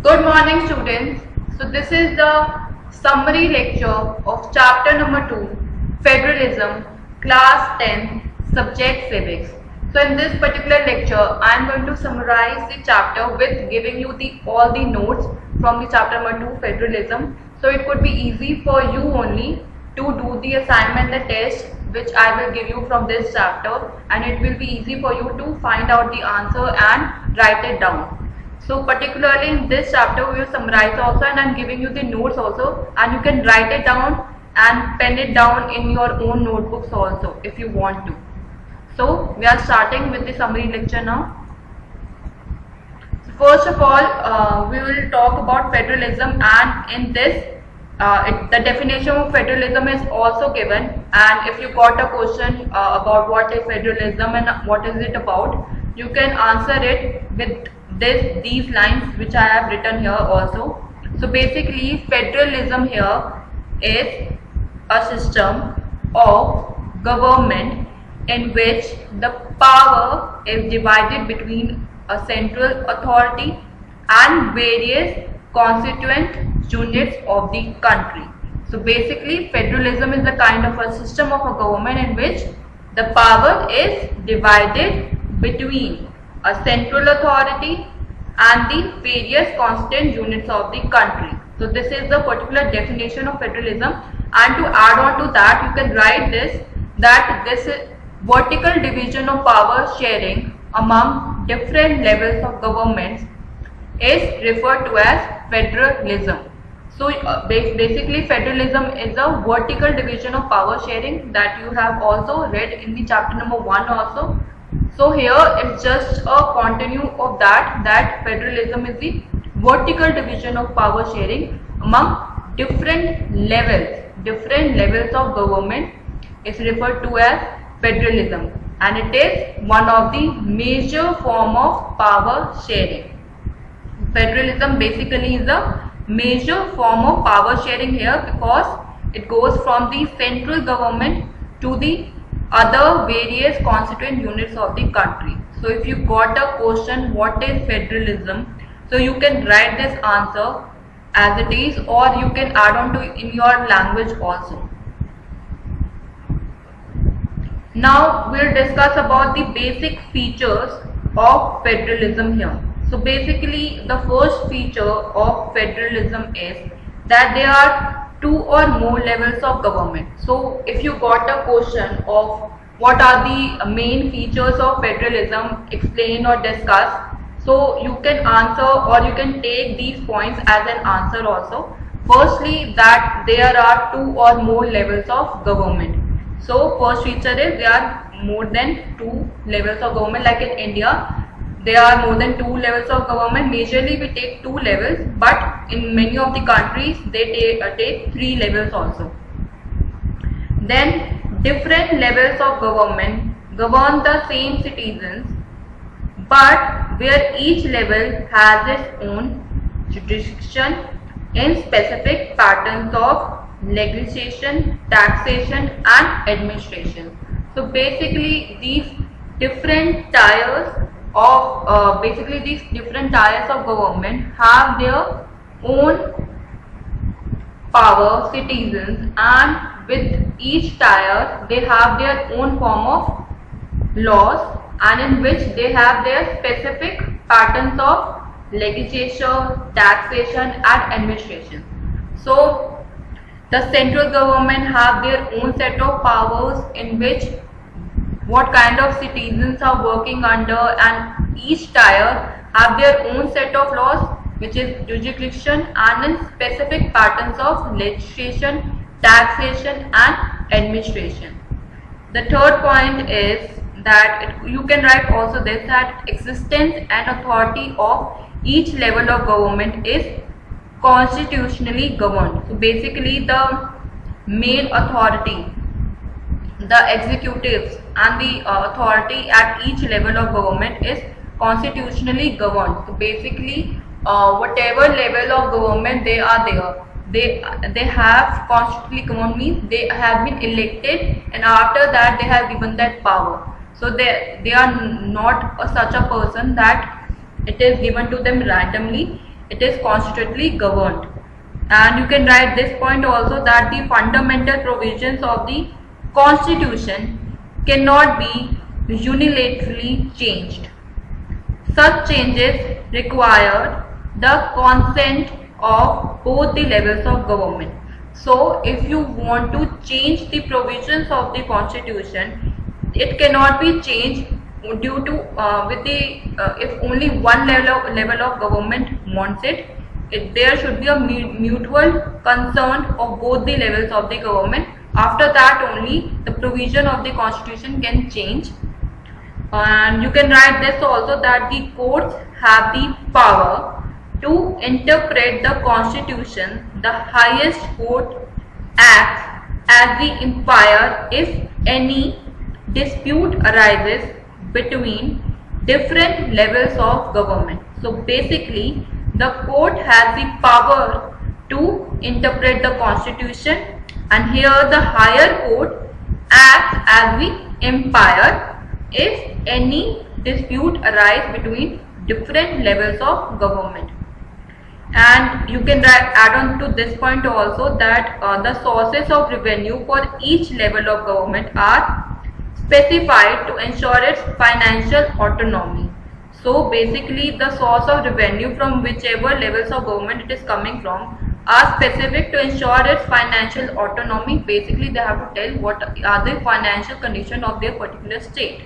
Good morning, students. So this is the summary lecture of chapter number 2, Federalism, class 10, subject civics. So in this particular lecture, I am going to summarize the chapter with giving you all the notes from the chapter number 2, Federalism. So it could be easy for you only to do the assignment, the test which I will give you from this chapter, and it will be easy for you to find out the answer and write it down. So particularly in this chapter we will summarize also, and I am giving you the notes also, and you can write it down and pen it down in your own notebooks also if you want to. So we are starting with the summary lecture now. So first of all, we will talk about federalism, and in this the definition of federalism is also given, and if you got a question about what is federalism and what is it about, you can answer it with these lines which I have written here also. So basically federalism here is a system of government in which the power is divided between a central authority and various constituent units of the country. So basically federalism is the kind of a system of a government in which the power is divided between a central authority and the various constituent units of the country. So this is the particular definition of federalism, and to add on to that you can write this, that this is vertical division of power sharing among different levels of governments is referred to as federalism. So basically federalism is a vertical division of power sharing that you have also read in the chapter number 1 also. So here it's just a continue of that federalism is the vertical division of power sharing among different levels of government is referred to as federalism, and it is one of the major form of power sharing. Federalism basically is a major form of power sharing here because it goes from the central government to the other various constituent units of the country. So if you got a question what is federalism, so you can write this answer as it is, or you can add on to in your language also. Now we'll discuss about the basic features of federalism here. So basically the first feature of federalism is that there are 2 or more levels of government. So if you got a question of what are the main features of federalism, explain or discuss, so you can answer or you can take these points as an answer also. Firstly, that there are 2 or more levels of government. So first feature is there are more than 2 levels of government. Like in India there are more than 2 levels of government. Majorly we take 2 levels, but in many of the countries they take 3 levels also. Then different levels of government govern the same citizens, but where each level has its own jurisdiction in specific patterns of legislation, taxation and administration. So basically these different tiers of government have their own power, citizens, and with each tier they have their own form of laws, and in which they have their specific patterns of legislation, taxation and administration. So the central government have their own set of powers in which what kind of citizens are working under, and each tier have their own set of laws which is jurisdiction and in specific patterns of legislation, taxation and administration. The third point is that you can write also this, that existence and authority of each level of government is constitutionally governed. So basically the main authority, the executives and the authority at each level of government is constitutionally governed. So basically whatever level of government they are there, they have constitutionally governed means they have been elected, and after that they have given that power. So they are not such a person that it is given to them randomly. it is constitutionally governed. And you can write this point also, that the fundamental provisions of the Constitution cannot be unilaterally changed. Such changes require the consent of both the levels of government. So if you want to change the provisions of the Constitution, it cannot be changed due to if only one level of government wants it. There should be a mutual consent of both the levels of the government. After that only the provision of the Constitution can change. And you can write this also, that the courts have the power to interpret the Constitution. The highest court acts as the umpire if any dispute arises between different levels of government. So basically, the court has the power to interpret the Constitution, and here the higher court acts as the umpire if any dispute arises between different levels of government. And you can add on to this point also, that the sources of revenue for each level of government are specified to ensure its financial autonomy. So basically, the source of revenue from whichever levels of government it is coming from are specific to ensure its financial autonomy. Basically, they have to tell what are the financial condition of their particular state.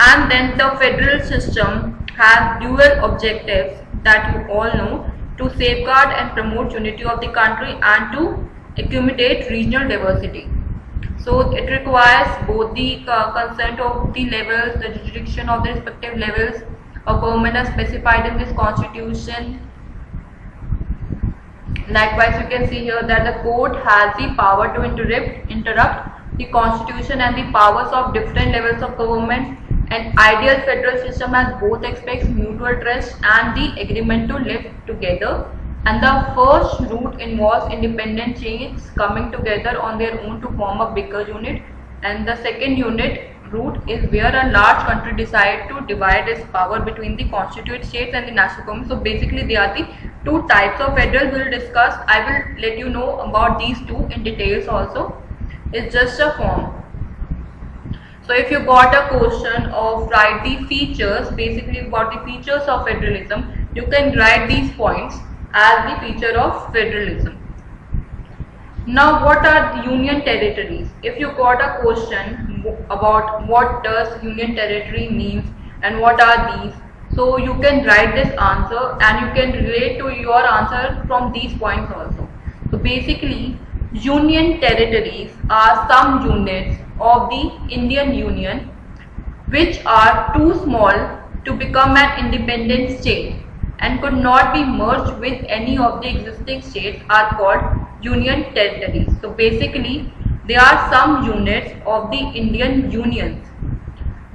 And then the federal system has dual objectives that you all know, to safeguard and promote unity of the country and to accommodate regional diversity. So it requires both the consent of the levels, the jurisdiction of the respective levels of government are specified in this Constitution. Likewise, you can see here that the court has the power to interrupt the Constitution and the powers of different levels of government. An ideal federal system has both aspects, mutual trust and the agreement to live together. And the first route involves independent states coming together on their own to form a bigger unit. And the second route is where a large country decides to divide its power between the constituent states and the national government. So basically, they are the two types of federal we will discuss. I will let you know about these two in details also. It's just a form. So if you got a question of write the features, basically about the features of federalism, you can write these points as the feature of federalism. Now, what are the union territories? If you got a question about what does union territory means and what are these, so you can write this answer and you can relate to your answer from these points also. So basically, union territories are some units of the Indian Union which are too small to become an independent state and could not be merged with any of the existing states are called union territories. So basically, there are some units of the Indian Unions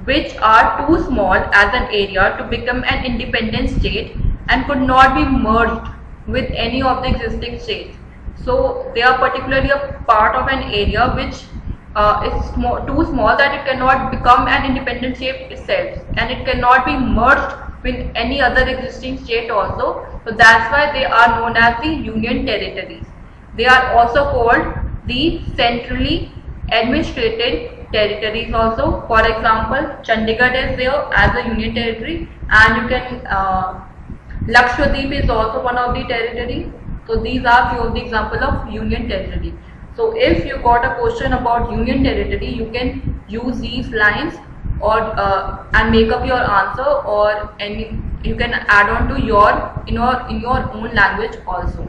which are too small as an area to become an independent state and could not be merged with any of the existing states. So they are particularly a part of an area which is too small that it cannot become an independent state itself, and it cannot be merged with any other existing state also. So that's why they are known as the union territories. They are also called the centrally administrated territories also. For example, Chandigarh is there as a union territory, and you can Lakshadweep is also one of the territory. So these are few of the example of union territory. So if you got a question about union territory, you can use these lines or and make up your answer, or you can add on to in your own language also.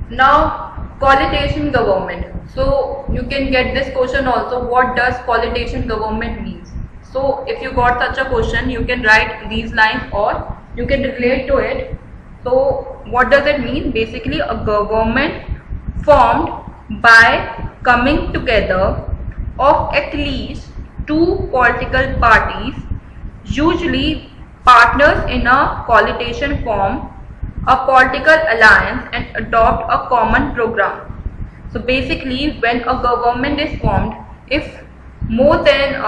Now, coalition government. So you can get this question also, what does coalition government means? So if you got such a question, you can write these lines or you can relate to it. So what does it mean? Basically, a government formed by coming together of at least two political parties, usually partners in a coalition, form a political alliance and adopt a common program. So basically, when a government is formed, if more than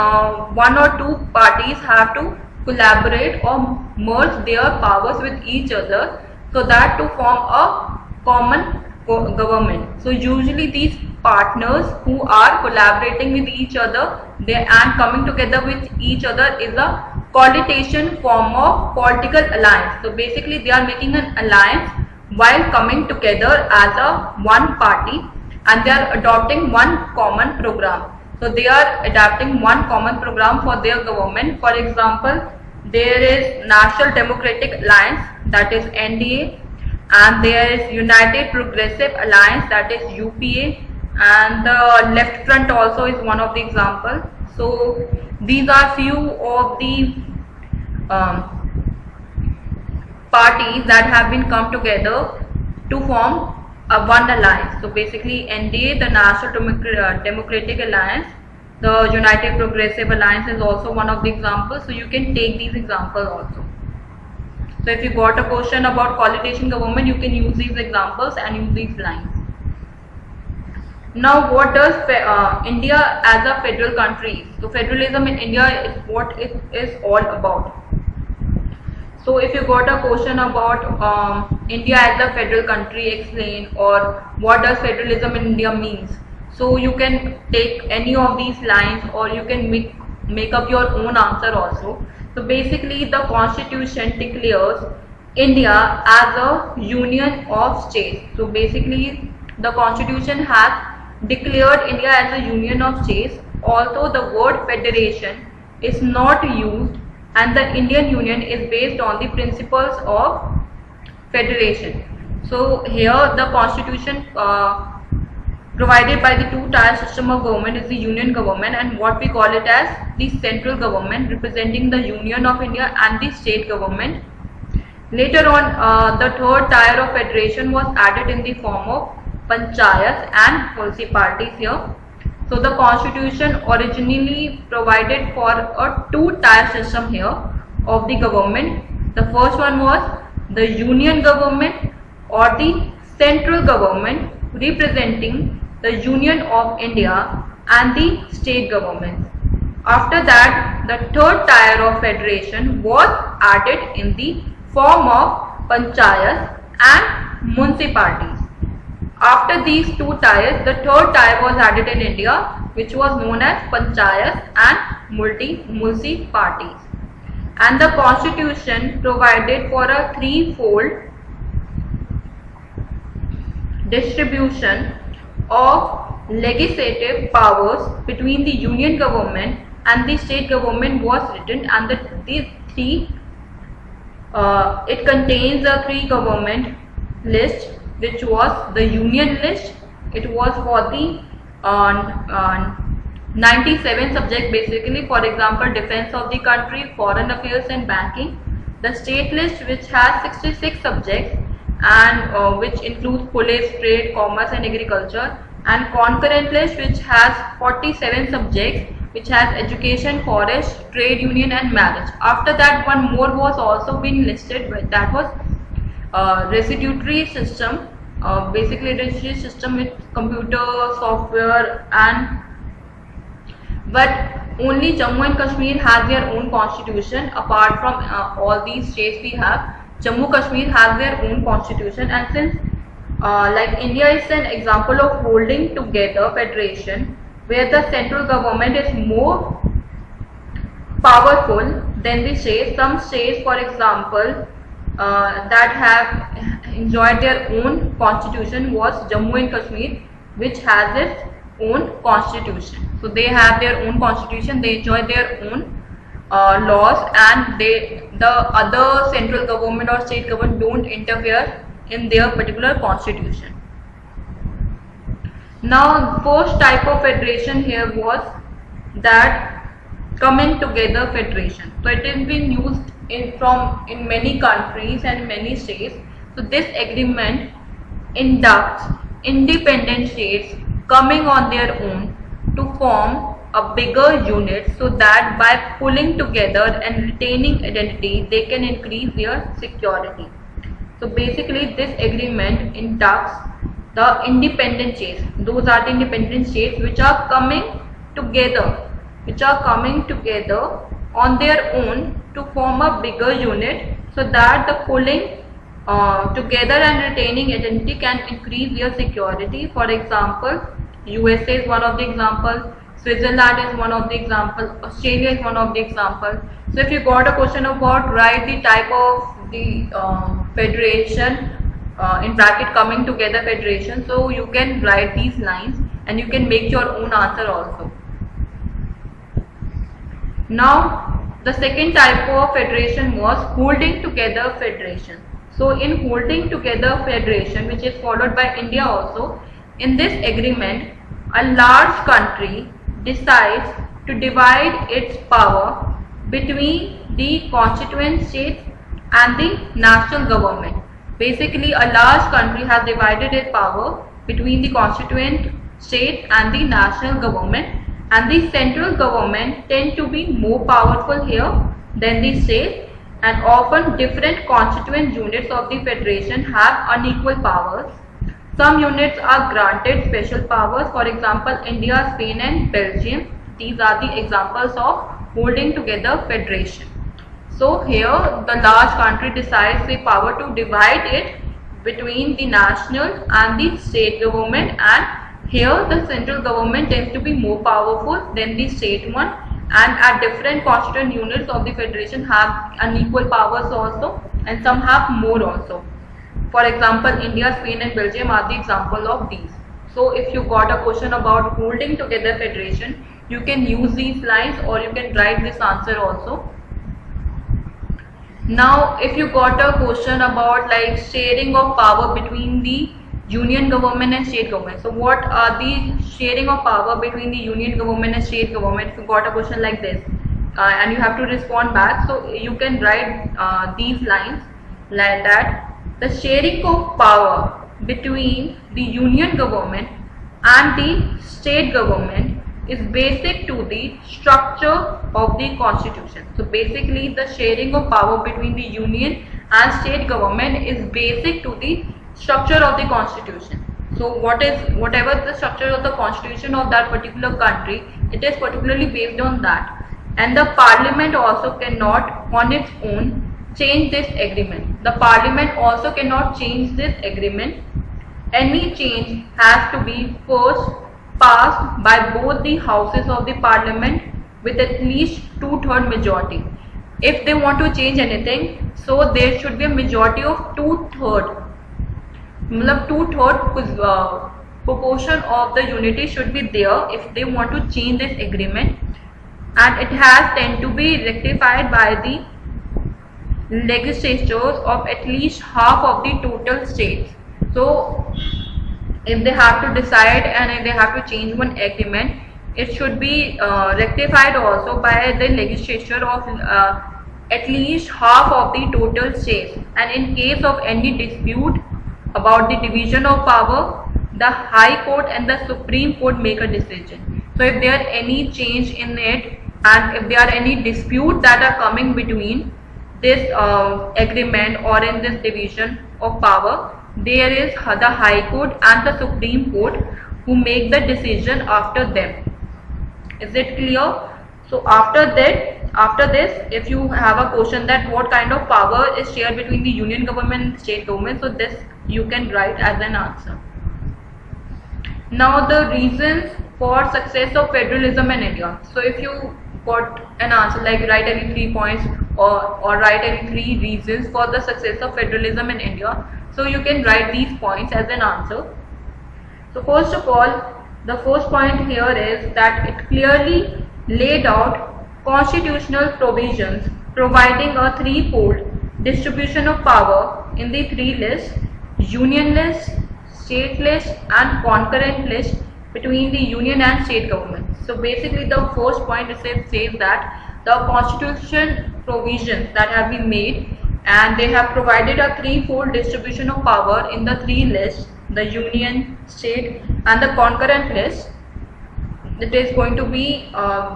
one or two parties have to collaborate or merge their powers with each other so that to form a common government. So usually these partners who are collaborating with each other and coming together with each other is a coalition form of political alliance. So basically they are making an alliance while coming together as a one party, and they are adopting one common program. So they are adapting one common program for their government. For example, there is National Democratic Alliance, that is NDA, and there is United Progressive Alliance, that is UPA, and the Left Front also is one of the examples. So these are few of the parties that have been come together to form a one alliance. So basically NDA, the National Democratic Alliance, the United Progressive Alliance is also one of the examples. So you can take these examples also. So if you got a question about coalition government, you can use these examples and use these lines. Now what does India as a federal country? So federalism in India is what it is all about. So if you got a question about India as a federal country, explain, or what does federalism in India means. So you can take any of these lines, or you can make up your own answer also. So basically the constitution declares India as a union of states. So basically the constitution has declared India as a union of states, although the word federation is not used, and the Indian Union is based on the principles of federation. So here the constitution provided by the two-tier system of government is the union government, and what we call it as the central government, representing the Union of India, and the state government. Later on the third tier of federation was added in the form of panchayats and municipalities here. So the constitution originally provided for a two-tier system here of the government. The first one was the union government or the central government, representing the Union of India and the state governments. After that, the third tier of federation was added in the form of panchayats and municipalities. After these two tiers, the third tier was added in India, which was known as panchayats and municipalities. And the constitution provided for a threefold distribution of legislative powers between the union government and the state government was written, and it contains a three government list, which was the union list. It was for the 97 subject, basically, for example, defense of the country, foreign affairs and banking. The state list, which has 66 subjects and which includes police, trade, commerce and agriculture, and concurrent list, which has 47 subjects, which has education, forest, trade union and marriage. After that, one more was also been listed, that was residuary system, basically residuary system with computer software, and but only Jammu and Kashmir has their own constitution. Apart from all these states we have, Jammu Kashmir has their own constitution, and since like India is an example of holding together federation where the central government is more powerful than the states. Some states, for example, that have enjoyed their own constitution was Jammu and Kashmir, which has its own constitution. So they have their own constitution, they enjoy their own laws, and the other central government or state government don't interfere in their particular constitution. Now first type of federation here was that coming together federation. So it has been used in many countries and many states. So this agreement inducts independent states coming on their own to form a bigger unit, so that by pulling together and retaining identity, they can increase their security. So basically this agreement inducts the independent states. Those are the independent states which are coming together on their own to form a bigger unit so that the pulling together and retaining identity can increase their security. For example, USA is one of the examples, Switzerland is one of the examples, Australia is one of the examples. So if you got a question about write the type of the federation in bracket coming together federation, so you can write these lines and you can make your own answer also. Now the second type of federation was holding together federation. So in holding together federation, which is followed by India also, in this agreement a large country decides to divide its power between the constituent states and the national government. Basically, a large country has divided its power between the constituent state and the national government, and the central government tend to be more powerful here than the state, and often different constituent units of the federation have unequal powers. Some units are granted special powers, for example India, Spain and Belgium. These are the examples of holding together federation. So here the large country decides the power to divide it between the national and the state government, and here the central government tends to be more powerful than the state one, and at different constituent units of the federation have unequal powers also, and some have more also. For example, India, Spain and Belgium are the example of these. So if you got a question about holding together federation, you can use these lines or you can write this answer also. Now if you got a question about like sharing of power between the union government and state government, so what are the sharing of power between the union government and state government? If you got a question like this and you have to respond back, so you can write these lines like that. The sharing of power between the union government and the state government is basic to the structure of the constitution. So basically the sharing of power between the union and state government is basic to the structure of the constitution. So whatever the structure of the constitution of that particular country, it is particularly based on that, and the parliament also cannot on its own change this agreement. The parliament also cannot change this agreement. Any change has to be first passed by both the houses of the parliament with at least 2/3 majority. If they want to change anything, so there should be a majority of 2/3. मतलब 2/3 proportion of the unity should be there if they want to change this agreement, and it has tend to be rectified by the legislatures of at least half of the total states. So if they have to decide and if they have to change one agreement, it should be rectified also by the legislature of at least half of the total states, and in case of any dispute about the division of power, the High Court and the Supreme Court make a decision. So if there are any change in it and if there are any dispute that are coming between this agreement or in this division of power, there is the High Court and the Supreme Court who make the decision after them. Is it clear? So after this, if you have a question that what kind of power is shared between the union government and state government, so this you can write as an answer. Now the reasons for success of federalism in India. So if you got an answer like write any 3 points or write any 3 reasons for the success of federalism in India, so you can write these points as an answer. So first of all, the first point here is that it clearly laid out constitutional provisions providing a threefold distribution of power in the 3 lists: union list, state list and concurrent list between the union and state government. So basically the first point says that the constitution provisions that have been made, and they have provided a threefold distribution of power in the 3 lists, the union, state and the concurrent list. It is going to be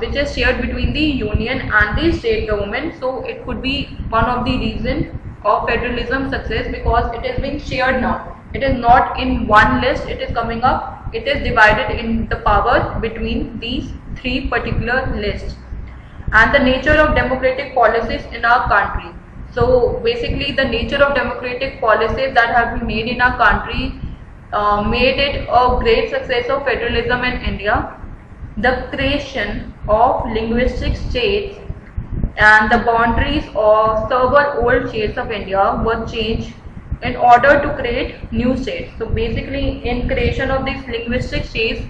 which is shared between the union and the state government. So it could be one of the reasons of federalism success, because it is being shared now. It is not in one list, it is coming up, it is divided in the power between these 3 particular lists. and the nature of democratic policies in our country. So basically the nature of democratic policies that have been made in our country made it a great success of federalism in India. The creation of linguistic states and the boundaries of several old states of India were changed in order to create new states. So basically in creation of these linguistic states,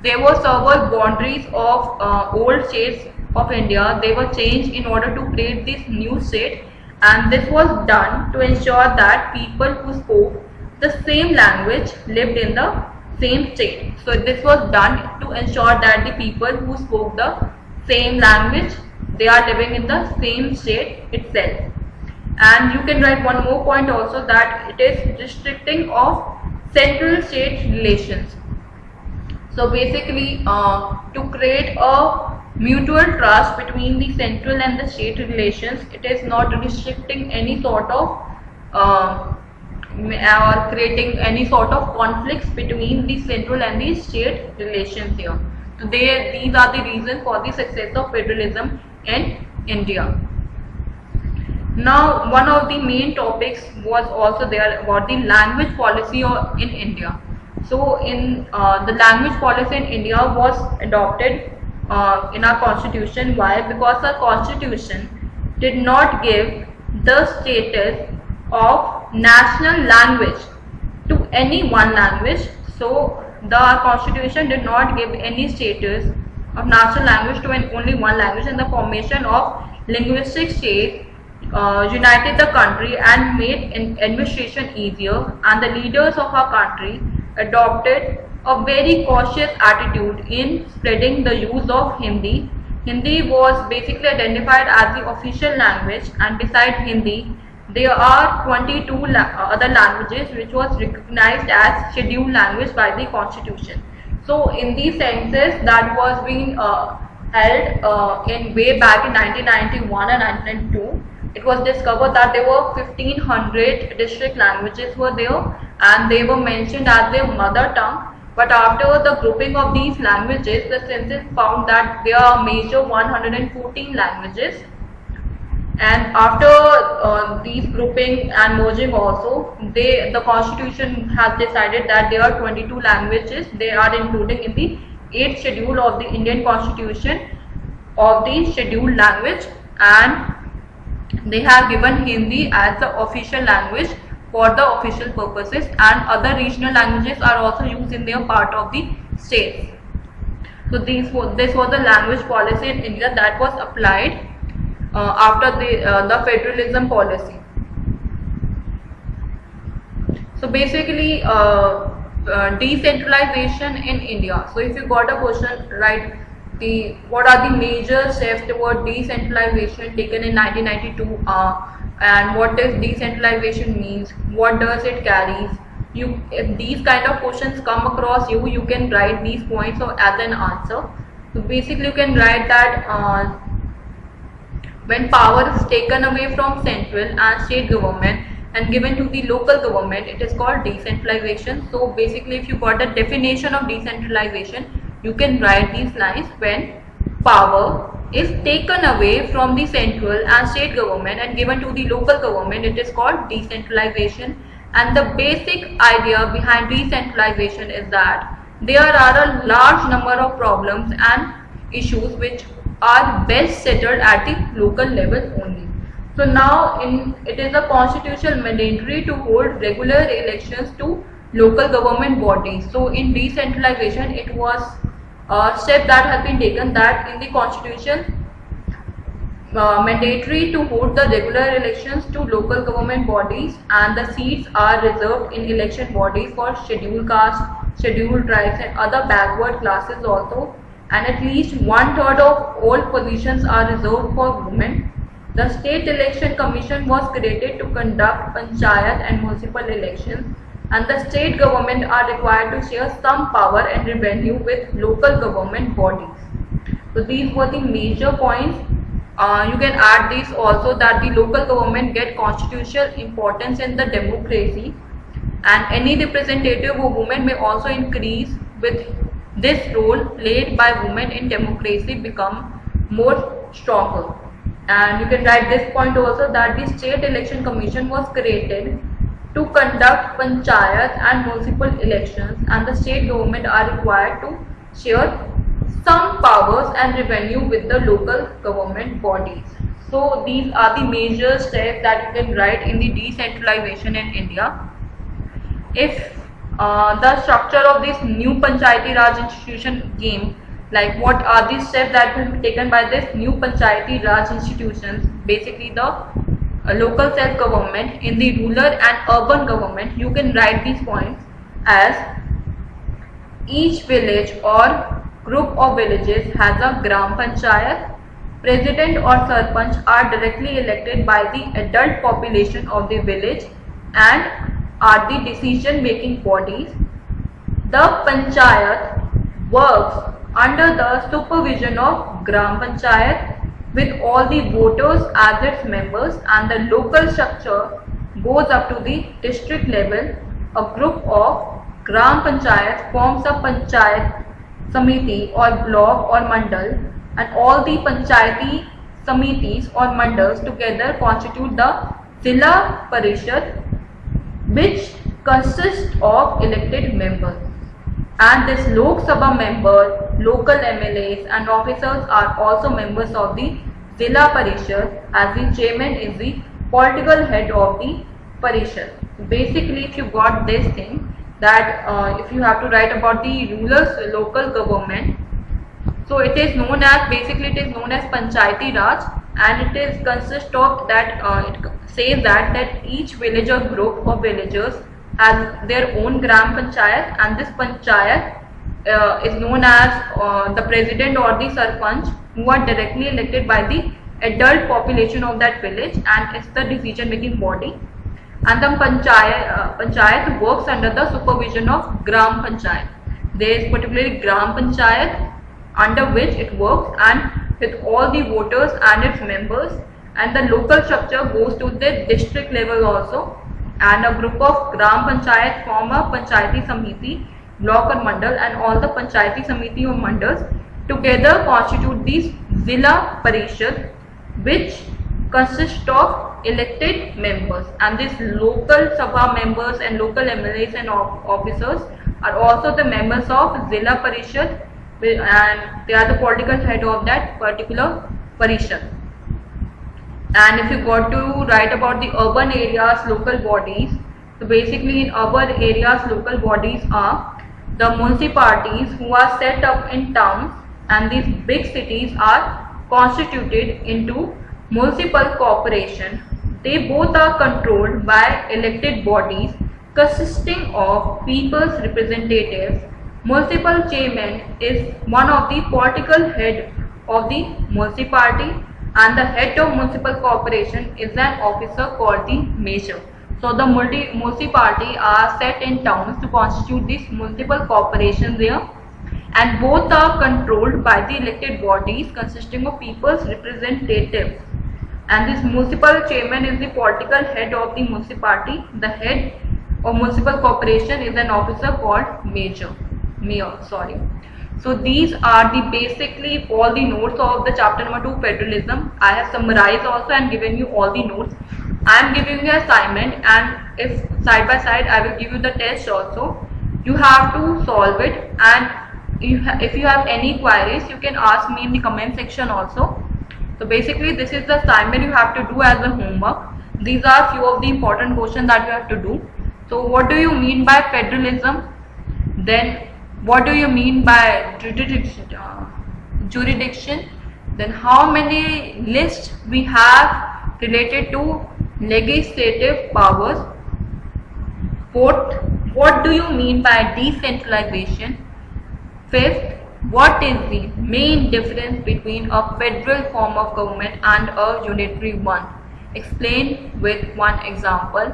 there were several boundaries of old states of India. They were changed in order to create this new state, and this was done to ensure that people who spoke the same language lived in the same state. So this was done to ensure that the people who spoke the same language, they are living in the same state itself. And you can write one more point also, that it is restricting of central state relations. So basically to create a mutual trust between the central and the state relations, it is not restricting any sort of or creating any sort of conflicts between the central and the state relations here. So these are the reasons for the success of federalism in India. Now one of the main topics was also there about the language policy in India. So in the language policy in India was adopted in our constitution. Why? Because our constitution did not give the status of national language to any one language. So the constitution did not give any status of national language to only one language, and the formation of linguistic states united the country and made administration easier, and the leaders of our country adopted a very cautious attitude in spreading the use of Hindi. Hindi was basically identified as the official language, and beside Hindi there are 22 other languages which was recognized as scheduled language by the constitution. So in these census that was being held in way back in 1991 and 1992, it was discovered that there were 1500 district languages were there, and they were mentioned as their mother tongue. But after the grouping of these languages, the census found that there are major 114 languages, and after these grouping and merging also, the constitution has decided that there are 22 languages. They are including in the 8th schedule of the Indian constitution of the scheduled language, and they have given Hindi as the official language for the official purposes, and other regional languages are also used in their part of the states. So this was the language policy in India that was applied after the federalism policy. So basically decentralization in India. So if you got a question, write what are the major steps toward decentralization taken in 1992, and what does decentralization means, what does it carries. If these kind of questions come across you, you can write these points as an answer. So basically you can write that when power is taken away from central and state government and given to the local government, it is called decentralization. So basically if you got a definition of decentralization, you can write these lines: when power is taken away from the central and state government and given to the local government, it is called decentralization. And the basic idea behind decentralization is that there are a large number of problems and issues which are best settled at the local level only. So now it is a constitutional mandatory to hold regular elections to local government bodies. So in decentralization, it was a step that has been taken that in the constitution mandatory to hold the regular elections to local government bodies, and the seats are reserved in election bodies for scheduled caste, scheduled tribes and other backward classes also, and at least 1/3 of all positions are reserved for women. The State Election Commission was created to conduct panchayat and municipal elections, and the state government are required to share some power and revenue with local government bodies. So these were the major points. You can add this also, that the local government get constitutional importance in the democracy, and any representative of women may also increase with this role played by women in democracy become more stronger. And you can write this point also, that the State Election Commission was created to conduct panchayat and municipal elections, and the state government are required to share some powers and revenue with the local government bodies. So these are the major steps that you can write in the decentralization in India. If the structure of this new Panchayati Raj institution came, like what are the steps that will be taken by this new Panchayati Raj institutions, basically the local self-government in the rural and urban government, you can write these points as each village or group of villages has a Gram Panchayat. President or Sarpanch are directly elected by the adult population of the village and are the decision-making bodies. The Panchayat works under the supervision of Gram Panchayat with all the voters as its members, and the local structure goes up to the district level. A group of Gram Panchayat forms a Panchayat Samiti or block or mandal, and all the Panchayati Samitis or mandals together constitute the Zilla Parishad, which consists of elected members. And this Lok Sabha member, local MLAs and officers are also members of the Zilla Parishad, as the chairman is the political head of the Parishad. Basically, if you got this thing, that if you have to write about the rural local government, so it is known as, basically it is known as Panchayati Raj, and it is consist of that, it says that each village or group of villagers has their own Gram Panchayat, and this Panchayat is known as the president or the Sarpanch, who are directly elected by the adult population of that village, and it's the decision making body. And the Panchayat works under the supervision of Gram Panchayat. There is particularly Gram Panchayat under which it works, and with all the voters and its members, and the local structure goes to the district level also, and a group of Gram Panchayat form a Panchayati Samiti, block or mandal, and all the Panchayati Samiti or mandals together constitute these Zilla Parishad, which consist of elected members. And these local Sabha members and local MLAs and officers are also the members of Zilla Parishad, and they are the political head of that particular Parishad. And if you got to write about the urban areas local bodies, so basically in urban areas local bodies are the municipalities who are set up in towns, and these big cities are constituted into municipal corporation. They both are controlled by elected bodies consisting of people's representatives. Municipal chairman is one of the political head of the municipality, and the head of municipal corporation is an officer called the mayor. So the municipality are set in towns to constitute this municipal corporation there, and both are controlled by the elected bodies consisting of people's representatives. And this municipal chairman is the political head of the municipality. The head of municipal corporation is an officer called mayor. So these are the basically all the notes of the chapter number 2 federalism. I have summarized also and given you all the notes. I am giving you assignment, and if side by side I will give you the test also. You have to solve it, and if you have any queries you can ask me in the comment section also. So basically this is the assignment you have to do as a homework. These are few of the important questions that you have to do. So what do you mean by federalism? Then what do you mean by jurisdiction? Then how many lists we have related to legislative powers? Fourth, what do you mean by decentralization? Fifth, what is the main difference between a federal form of government and a unitary one? Explain with one example.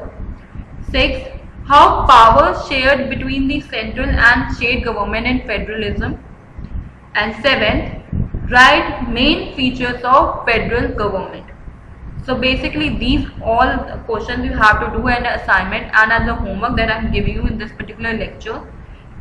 Sixth, how powers shared between the central and state government in federalism. And seventh, write main features of federal government. So basically these all questions you have to do an assignment and as a homework that I am giving you in this particular lecture.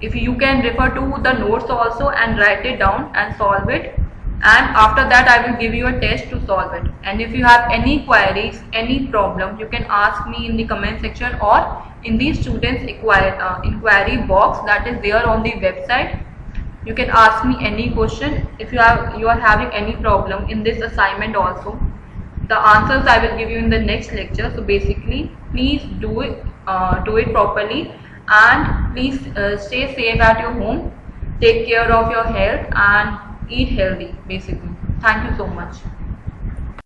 If you can refer to the notes also and write it down and solve it. and after that I will give you a test to solve it. And if you have any queries, any problem, you can ask me in the comment section or in the students inquiry box that is there on the website. You can ask me any question. If you are having any problem in this assignment also, the answers I will give you in the next lecture. So basically, please do it properly, and please stay safe at your home. Take care of your health and eat healthy. Basically, thank you so much.